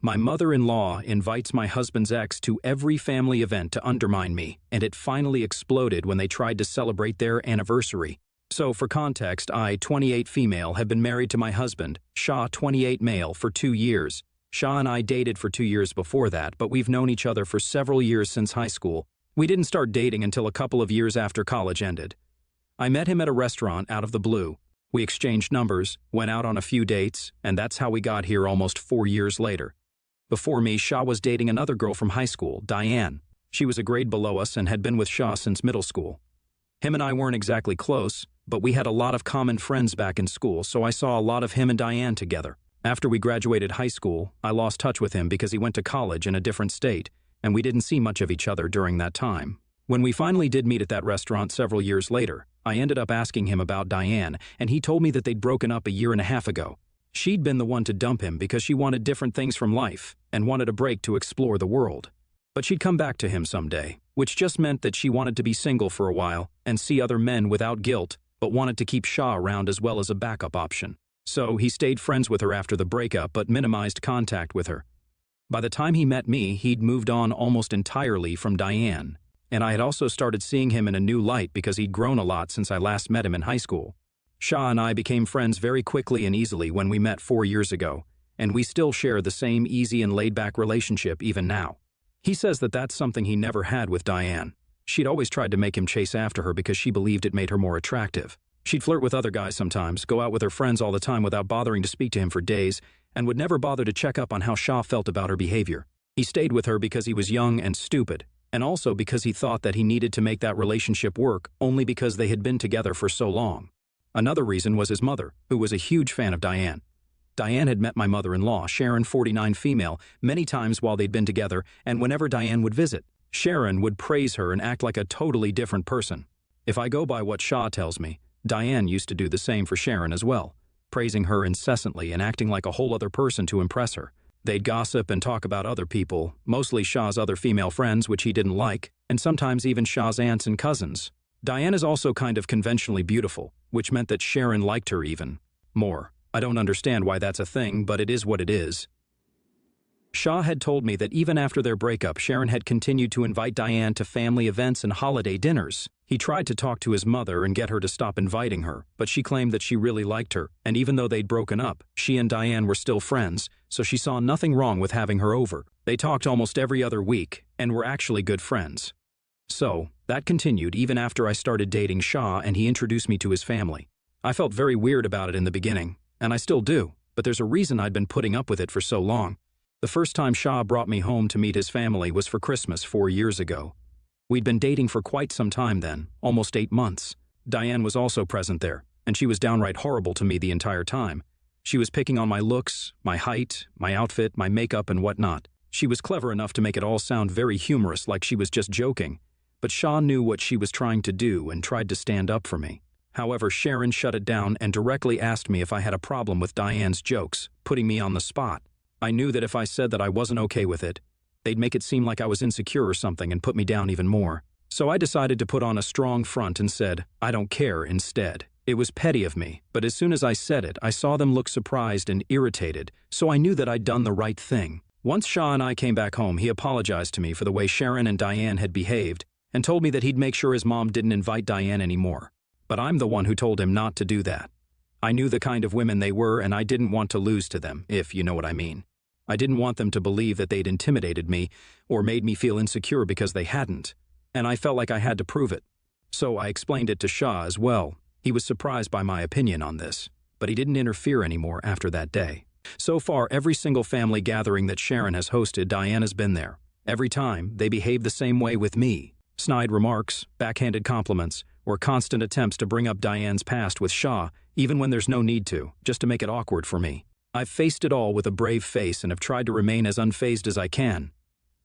My mother-in-law invites my husband's ex to every family event to undermine me, and it finally exploded when they tried to celebrate their anniversary. So, for context, I, 28 female, have been married to my husband, Shah, 28 male, for 2 years. Shah and I dated for 2 years before that, but we've known each other for several years since high school. We didn't start dating until a couple of years after college ended. I met him at a restaurant out of the blue. We exchanged numbers, went out on a few dates, and that's how we got here almost 4 years later. Before me, Shah was dating another girl from high school, Diane. She was a grade below us and had been with Shah since middle school. Him and I weren't exactly close, but we had a lot of common friends back in school, so I saw a lot of him and Diane together. After we graduated high school, I lost touch with him because he went to college in a different state, and we didn't see much of each other during that time. When we finally did meet at that restaurant several years later, I ended up asking him about Diane, and he told me that they'd broken up a year and a half ago. She'd been the one to dump him because she wanted different things from life and wanted a break to explore the world. But she'd come back to him someday, which just meant that she wanted to be single for a while and see other men without guilt, but wanted to keep Shah around as well as a backup option. So he stayed friends with her after the breakup but minimized contact with her. By the time he met me, he'd moved on almost entirely from Diane, and I had also started seeing him in a new light because he'd grown a lot since I last met him in high school. Shah and I became friends very quickly and easily when we met 4 years ago, and we still share the same easy and laid-back relationship even now. He says that that's something he never had with Diane. She'd always tried to make him chase after her because she believed it made her more attractive. She'd flirt with other guys sometimes, go out with her friends all the time without bothering to speak to him for days, and would never bother to check up on how Shah felt about her behavior. He stayed with her because he was young and stupid, and also because he thought that he needed to make that relationship work only because they had been together for so long. Another reason was his mother, who was a huge fan of Diane. Diane had met my mother-in-law, Sharon, 49 female, many times while they'd been together, and whenever Diane would visit, Sharon would praise her and act like a totally different person. If I go by what Shah tells me, Diane used to do the same for Sharon as well, praising her incessantly and acting like a whole other person to impress her. They'd gossip and talk about other people, mostly Shah's other female friends, which he didn't like, and sometimes even Shah's aunts and cousins. Diane is also kind of conventionally beautiful, which meant that Sharon liked her even more. I don't understand why that's a thing, but it is what it is. Shah had told me that even after their breakup, Sharon had continued to invite Diane to family events and holiday dinners. He tried to talk to his mother and get her to stop inviting her, but she claimed that she really liked her, and even though they'd broken up, she and Diane were still friends, so she saw nothing wrong with having her over. They talked almost every other week, and were actually good friends. So, that continued even after I started dating Shah and he introduced me to his family. I felt very weird about it in the beginning, and I still do, but there's a reason I'd been putting up with it for so long. The first time Shah brought me home to meet his family was for Christmas 4 years ago. We'd been dating for quite some time then, almost 8 months. Diane was also present there, and she was downright horrible to me the entire time. She was picking on my looks, my height, my outfit, my makeup, and whatnot. She was clever enough to make it all sound very humorous, like she was just joking. But Shah knew what she was trying to do and tried to stand up for me. However, Sharon shut it down and directly asked me if I had a problem with Diane's jokes, putting me on the spot. I knew that if I said that I wasn't okay with it, they'd make it seem like I was insecure or something and put me down even more. So I decided to put on a strong front and said, I don't care instead. It was petty of me, but as soon as I said it, I saw them look surprised and irritated, so I knew that I'd done the right thing. Once Shah and I came back home, he apologized to me for the way Sharon and Diane had behaved, and told me that he'd make sure his mom didn't invite Diane anymore. But I'm the one who told him not to do that. I knew the kind of women they were, and I didn't want to lose to them, if you know what I mean. I didn't want them to believe that they'd intimidated me or made me feel insecure because they hadn't, and I felt like I had to prove it. So I explained it to Shah as well. He was surprised by my opinion on this, but he didn't interfere anymore after that day. So far, every single family gathering that Sharon has hosted, Diane has been there. Every time, they behave the same way with me. Snide remarks, backhanded compliments, or constant attempts to bring up Diane's past with Shah, even when there's no need to, just to make it awkward for me. I've faced it all with a brave face and have tried to remain as unfazed as I can.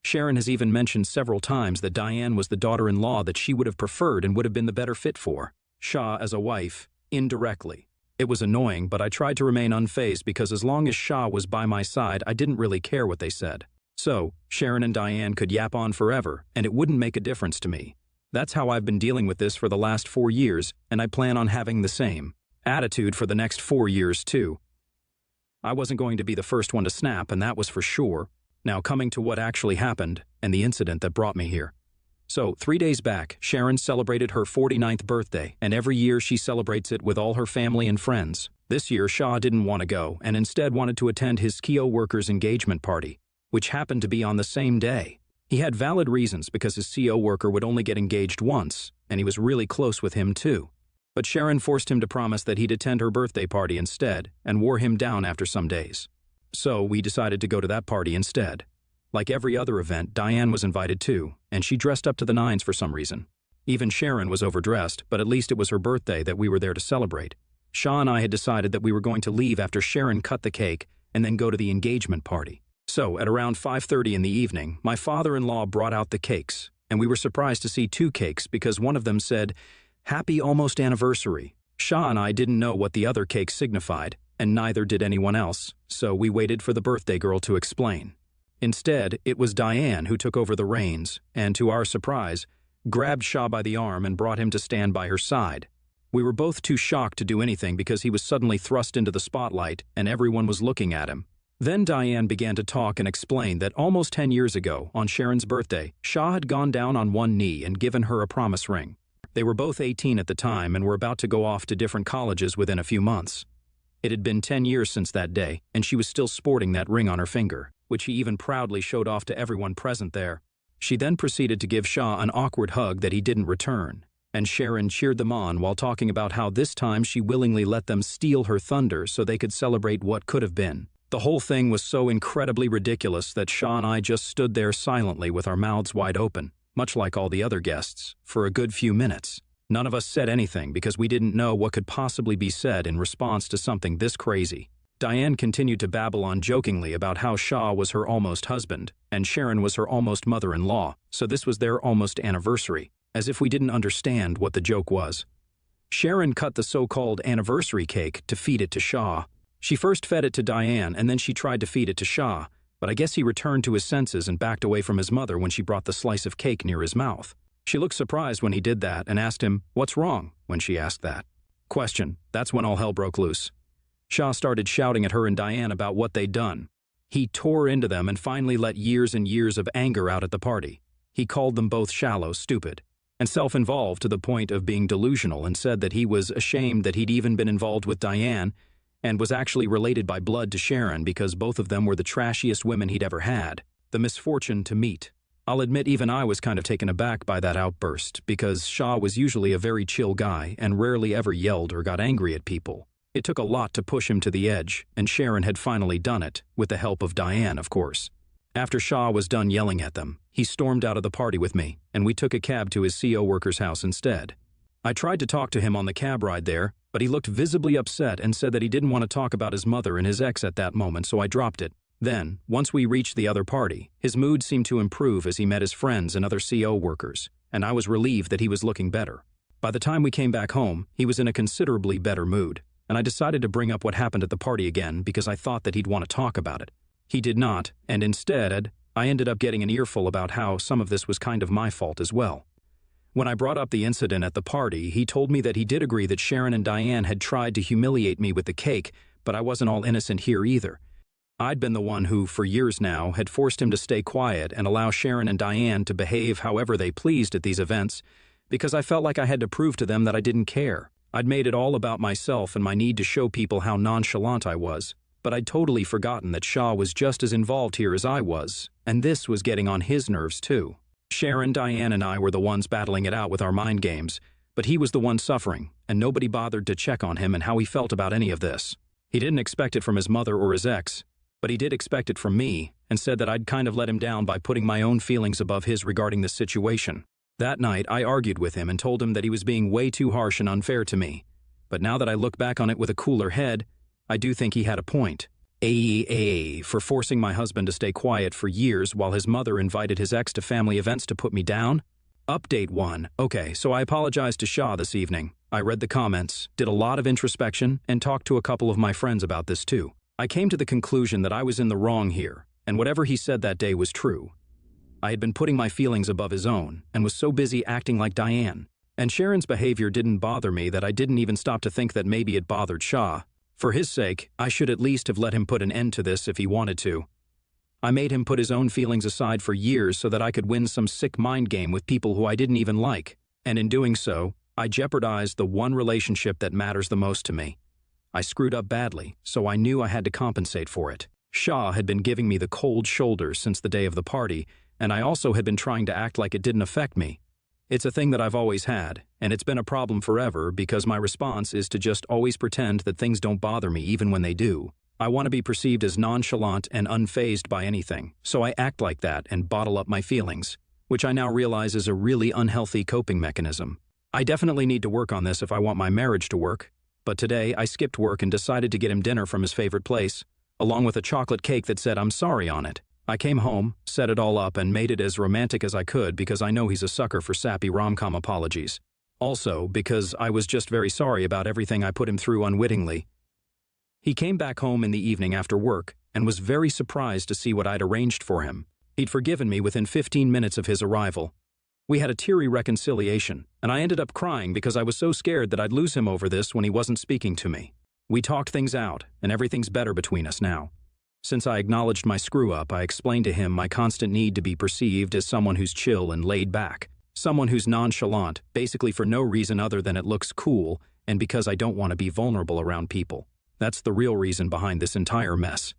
Sharon has even mentioned several times that Diane was the daughter-in-law that she would have preferred and would have been the better fit for. Shah as a wife, indirectly. It was annoying, but I tried to remain unfazed because as long as Shah was by my side, I didn't really care what they said. So, Sharon and Diane could yap on forever, and it wouldn't make a difference to me. That's how I've been dealing with this for the last 4 years, and I plan on having the same attitude for the next 4 years too. I wasn't going to be the first one to snap, and that was for sure. Now coming to what actually happened and the incident that brought me here. So, 3 days back, Sharon celebrated her 49th birthday, and every year she celebrates it with all her family and friends. This year, Shaw didn't want to go and instead wanted to attend his KIO workers' engagement party, which happened to be on the same day. He had valid reasons because his CO worker would only get engaged once, and he was really close with him too. But Sharon forced him to promise that he'd attend her birthday party instead and wore him down after some days. So we decided to go to that party instead. Like every other event, Diane was invited too, and she dressed up to the nines for some reason. Even Sharon was overdressed, but at least it was her birthday that we were there to celebrate. Shaw and I had decided that we were going to leave after Sharon cut the cake and then go to the engagement party. So, at around 5:30 in the evening, my father-in-law brought out the cakes, and we were surprised to see 2 cakes because one of them said, "Happy almost anniversary." Shaw and I didn't know what the other cake signified, and neither did anyone else, so we waited for the birthday girl to explain. Instead, it was Diane who took over the reins, and to our surprise, grabbed Shaw by the arm and brought him to stand by her side. We were both too shocked to do anything because he was suddenly thrust into the spotlight and everyone was looking at him. Then Diane began to talk and explain that almost 10 years ago, on Sharon's birthday, Shaw had gone down on one knee and given her a promise ring. They were both 18 at the time and were about to go off to different colleges within a few months. It had been 10 years since that day, and she was still sporting that ring on her finger, which he even proudly showed off to everyone present there. She then proceeded to give Shaw an awkward hug that he didn't return, and Sharon cheered them on while talking about how this time she willingly let them steal her thunder so they could celebrate what could have been. The whole thing was so incredibly ridiculous that Shaw and I just stood there silently with our mouths wide open, much like all the other guests, for a good few minutes. None of us said anything because we didn't know what could possibly be said in response to something this crazy. Diane continued to babble on jokingly about how Shaw was her almost husband, and Sharon was her almost mother-in-law, so this was their almost anniversary, as if we didn't understand what the joke was. Sharon cut the so-called anniversary cake to feed it to Shaw. She first fed it to Diane, and then she tried to feed it to Shaw, but I guess he returned to his senses and backed away from his mother when she brought the slice of cake near his mouth. She looked surprised when he did that and asked him, "What's wrong?" when she asked that. Question. That's when all hell broke loose. Shaw started shouting at her and Diane about what they'd done. He tore into them and finally let years and years of anger out at the party. He called them both shallow, stupid, and self-involved to the point of being delusional, and said that he was ashamed that he'd even been involved with Diane and was actually related by blood to Sharon because both of them were the trashiest women he'd ever had, the misfortune to meet. I'll admit even I was kind of taken aback by that outburst because Shaw was usually a very chill guy and rarely ever yelled or got angry at people. It took a lot to push him to the edge, and Sharon had finally done it, with the help of Diane, of course. After Shaw was done yelling at them, he stormed out of the party with me, and we took a cab to his CO worker's house instead. I tried to talk to him on the cab ride there, but he looked visibly upset and said that he didn't want to talk about his mother and his ex at that moment, so I dropped it. Then, once we reached the other party, his mood seemed to improve as he met his friends and other CO workers, and I was relieved that he was looking better. By the time we came back home, he was in a considerably better mood, and I decided to bring up what happened at the party again because I thought that he'd want to talk about it. He did not, and instead, I ended up getting an earful about how some of this was kind of my fault as well. When I brought up the incident at the party, he told me that he did agree that Sharon and Diane had tried to humiliate me with the cake, but I wasn't all innocent here either. I'd been the one who, for years now, had forced him to stay quiet and allow Sharon and Diane to behave however they pleased at these events, because I felt like I had to prove to them that I didn't care. I'd made it all about myself and my need to show people how nonchalant I was, but I'd totally forgotten that Shaw was just as involved here as I was, and this was getting on his nerves too. Sharon, Diane, and I were the ones battling it out with our mind games, but he was the one suffering, and nobody bothered to check on him and how he felt about any of this. He didn't expect it from his mother or his ex, but he did expect it from me, and said that I'd kind of let him down by putting my own feelings above his regarding this situation. That night, I argued with him and told him that he was being way too harsh and unfair to me. But now that I look back on it with a cooler head, I do think he had a point. For forcing my husband to stay quiet for years while his mother invited his ex to family events to put me down? Update 1. Okay, so I apologized to Shaw this evening. I read the comments, did a lot of introspection, and talked to a couple of my friends about this too. I came to the conclusion that I was in the wrong here, and whatever he said that day was true. I had been putting my feelings above his own, and was so busy acting like Diane. And Sharon's behavior didn't bother me that I didn't even stop to think that maybe it bothered Shaw. For his sake, I should at least have let him put an end to this if he wanted to. I made him put his own feelings aside for years so that I could win some sick mind game with people who I didn't even like, and in doing so, I jeopardized the one relationship that matters the most to me. I screwed up badly, so I knew I had to compensate for it. Shah had been giving me the cold shoulder since the day of the party, and I also had been trying to act like it didn't affect me. It's a thing that I've always had, and it's been a problem forever because my response is to just always pretend that things don't bother me even when they do. I want to be perceived as nonchalant and unfazed by anything, so I act like that and bottle up my feelings, which I now realize is a really unhealthy coping mechanism. I definitely need to work on this if I want my marriage to work, but today I skipped work and decided to get him dinner from his favorite place, along with a chocolate cake that said "I'm sorry" on it. I came home, set it all up, and made it as romantic as I could because I know he's a sucker for sappy rom-com apologies. Also, because I was just very sorry about everything I put him through unwittingly. He came back home in the evening after work and was very surprised to see what I'd arranged for him. He'd forgiven me within 15 minutes of his arrival. We had a teary reconciliation, and I ended up crying because I was so scared that I'd lose him over this when he wasn't speaking to me. We talked things out, and everything's better between us now. Since I acknowledged my screw-up, I explained to him my constant need to be perceived as someone who's chill and laid back, someone who's nonchalant, basically for no reason other than it looks cool and because I don't want to be vulnerable around people. That's the real reason behind this entire mess.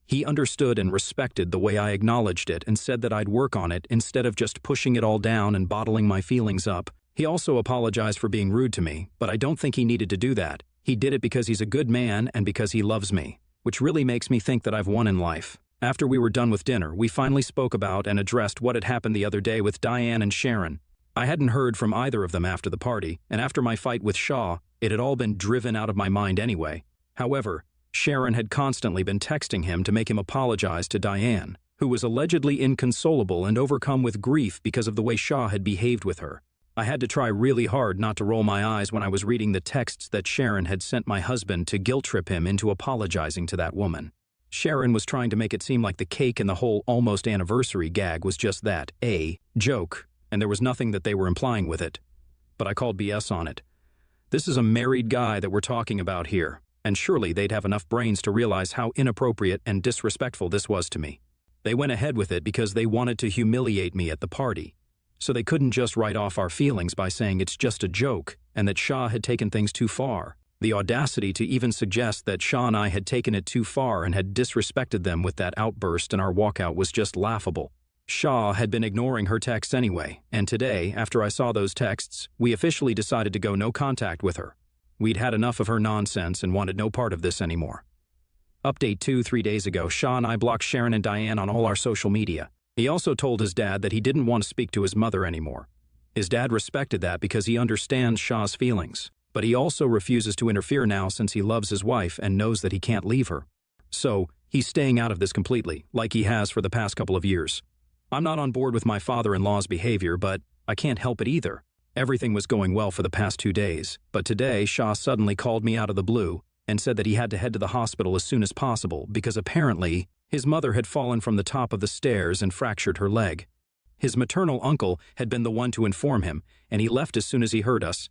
He understood and respected the way I acknowledged it and said that I'd work on it instead of just pushing it all down and bottling my feelings up. He also apologized for being rude to me, but I don't think he needed to do that. He did it because he's a good man and because he loves me, which really makes me think that I've won in life. After we were done with dinner, we finally spoke about and addressed what had happened the other day with Diane and Sharon. I hadn't heard from either of them after the party, and after my fight with Shaw, it had all been driven out of my mind anyway. However, Sharon had constantly been texting him to make him apologize to Diane, who was allegedly inconsolable and overcome with grief because of the way Shaw had behaved with her. I had to try really hard not to roll my eyes when I was reading the texts that Sharon had sent my husband to guilt-trip him into apologizing to that woman. Sharon was trying to make it seem like the cake and the whole almost anniversary gag was just that, a joke, and there was nothing that they were implying with it. But I called BS on it. This is a married guy that we're talking about here, and surely they'd have enough brains to realize how inappropriate and disrespectful this was to me. They went ahead with it because they wanted to humiliate me at the party. So they couldn't just write off our feelings by saying it's just a joke and that Shah had taken things too far. The audacity to even suggest that Shah and I had taken it too far and had disrespected them with that outburst in our walkout was just laughable. Shah had been ignoring her texts anyway, and today, after I saw those texts, we officially decided to go no contact with her. We'd had enough of her nonsense and wanted no part of this anymore. Update 2-3 days ago, Shah and I blocked Sharon and Diane on all our social media. He also told his dad that he didn't want to speak to his mother anymore. His dad respected that because he understands Shah's feelings, but he also refuses to interfere now since he loves his wife and knows that he can't leave her. So, he's staying out of this completely, like he has for the past couple of years. I'm not on board with my father-in-law's behavior, but I can't help it either. Everything was going well for the past 2 days, but today Shah suddenly called me out of the blue and said that he had to head to the hospital as soon as possible because apparently his mother had fallen from the top of the stairs and fractured her leg. His maternal uncle had been the one to inform him, and he left as soon as he heard us.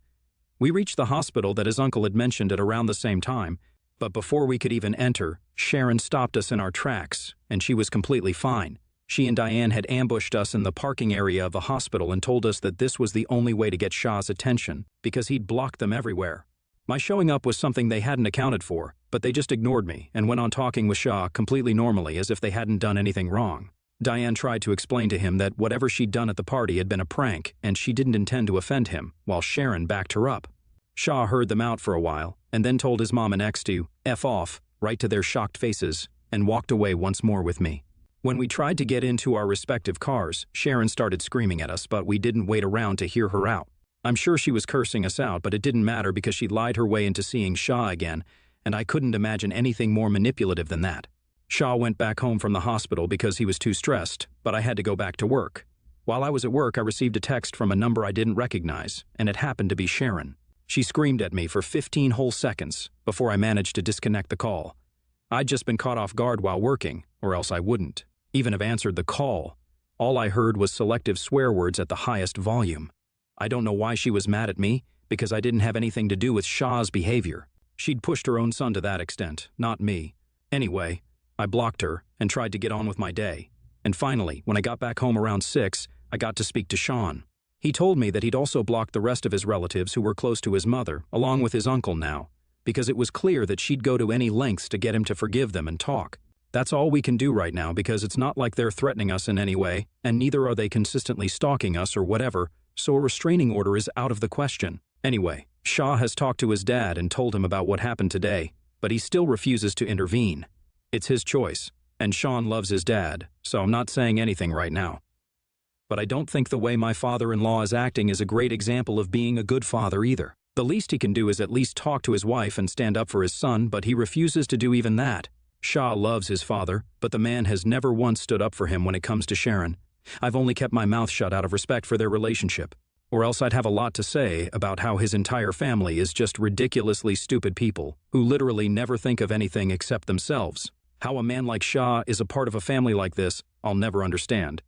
We reached the hospital that his uncle had mentioned at around the same time, but before we could even enter, Sharon stopped us in our tracks, and she was completely fine. She and Diane had ambushed us in the parking area of the hospital and told us that this was the only way to get Shah's attention, because he'd blocked them everywhere. My showing up was something they hadn't accounted for, but they just ignored me and went on talking with Shah completely normally as if they hadn't done anything wrong. Diane tried to explain to him that whatever she'd done at the party had been a prank and she didn't intend to offend him, while Sharon backed her up. Shah heard them out for a while and then told his mom and ex to F off, right to their shocked faces, and walked away once more with me. When we tried to get into our respective cars, Sharon started screaming at us, but we didn't wait around to hear her out. I'm sure she was cursing us out, but it didn't matter because she lied her way into seeing Shah again, and I couldn't imagine anything more manipulative than that. Shah went back home from the hospital because he was too stressed, but I had to go back to work. While I was at work, I received a text from a number I didn't recognize, and it happened to be Sharon. She screamed at me for 15 whole seconds before I managed to disconnect the call. I'd just been caught off guard while working, or else I wouldn't even have answered the call. All I heard was selective swear words at the highest volume. I don't know why she was mad at me, because I didn't have anything to do with Shah's behavior. She'd pushed her own son to that extent, not me. Anyway, I blocked her and tried to get on with my day. And finally, when I got back home around 6, I got to speak to Sean. He told me that he'd also blocked the rest of his relatives who were close to his mother, along with his uncle now, because it was clear that she'd go to any lengths to get him to forgive them and talk. That's all we can do right now because it's not like they're threatening us in any way, and neither are they consistently stalking us or whatever, so a restraining order is out of the question. Anyway, Shah has talked to his dad and told him about what happened today, but he still refuses to intervene. It's his choice, and Sean loves his dad, so I'm not saying anything right now. But I don't think the way my father-in-law is acting is a great example of being a good father either. The least he can do is at least talk to his wife and stand up for his son, but he refuses to do even that. Shah loves his father, but the man has never once stood up for him when it comes to Sharon. I've only kept my mouth shut out of respect for their relationship, or else I'd have a lot to say about how his entire family is just ridiculously stupid people who literally never think of anything except themselves. How a man like Shah is a part of a family like this, I'll never understand.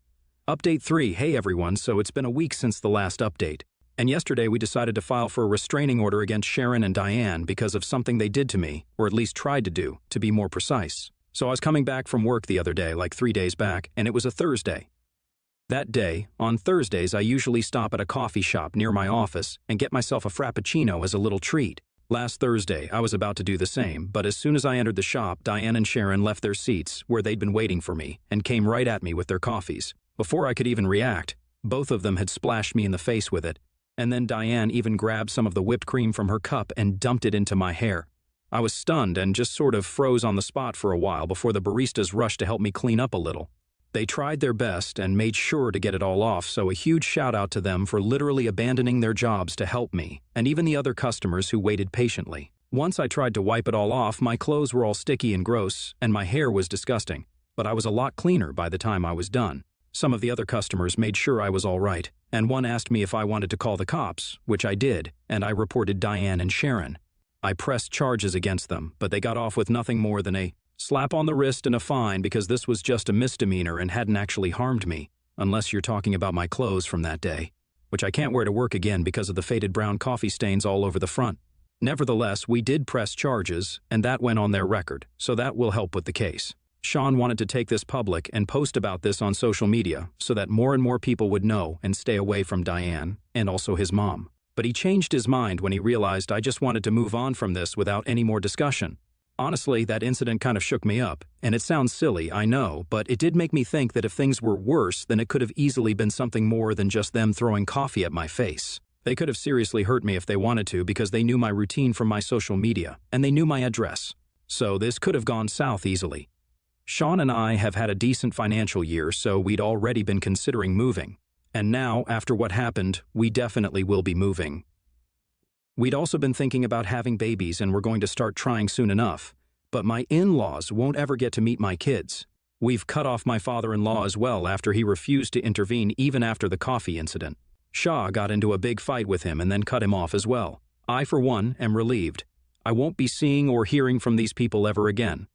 Update 3. Hey everyone, so it's been a week since the last update. And yesterday we decided to file for a restraining order against Sharon and Diane because of something they did to me, or at least tried to do, to be more precise. So I was coming back from work the other day, like 3 days back, and it was a Thursday. That day, on Thursdays, I usually stop at a coffee shop near my office and get myself a frappuccino as a little treat. Last Thursday, I was about to do the same, but as soon as I entered the shop, Diane and Sharon left their seats, where they'd been waiting for me, and came right at me with their coffees. Before I could even react, both of them had splashed me in the face with it, and then Diane even grabbed some of the whipped cream from her cup and dumped it into my hair. I was stunned and just sort of froze on the spot for a while before the baristas rushed to help me clean up a little. They tried their best and made sure to get it all off, so a huge shout out to them for literally abandoning their jobs to help me, and even the other customers who waited patiently. Once I tried to wipe it all off, my clothes were all sticky and gross, and my hair was disgusting, but I was a lot cleaner by the time I was done. Some of the other customers made sure I was all right, and one asked me if I wanted to call the cops, which I did, and I reported Diane and Sharon. I pressed charges against them, but they got off with nothing more than a slap on the wrist and a fine because this was just a misdemeanor and hadn't actually harmed me, unless you're talking about my clothes from that day, which I can't wear to work again because of the faded brown coffee stains all over the front. Nevertheless, we did press charges, and that went on their record, so that will help with the case. Sean wanted to take this public and post about this on social media so that more and more people would know and stay away from Diane and also his mom. But he changed his mind when he realized I just wanted to move on from this without any more discussion. Honestly, that incident kind of shook me up, and it sounds silly, I know, but it did make me think that if things were worse, then it could have easily been something more than just them throwing coffee at my face. They could have seriously hurt me if they wanted to because they knew my routine from my social media, and they knew my address. So this could have gone south easily. Sean and I have had a decent financial year, so we'd already been considering moving. And now, after what happened, we definitely will be moving. We'd also been thinking about having babies and we're going to start trying soon enough. But my in-laws won't ever get to meet my kids. We've cut off my father-in-law as well after he refused to intervene even after the coffee incident. Shah got into a big fight with him and then cut him off as well. I, for one, am relieved. I won't be seeing or hearing from these people ever again.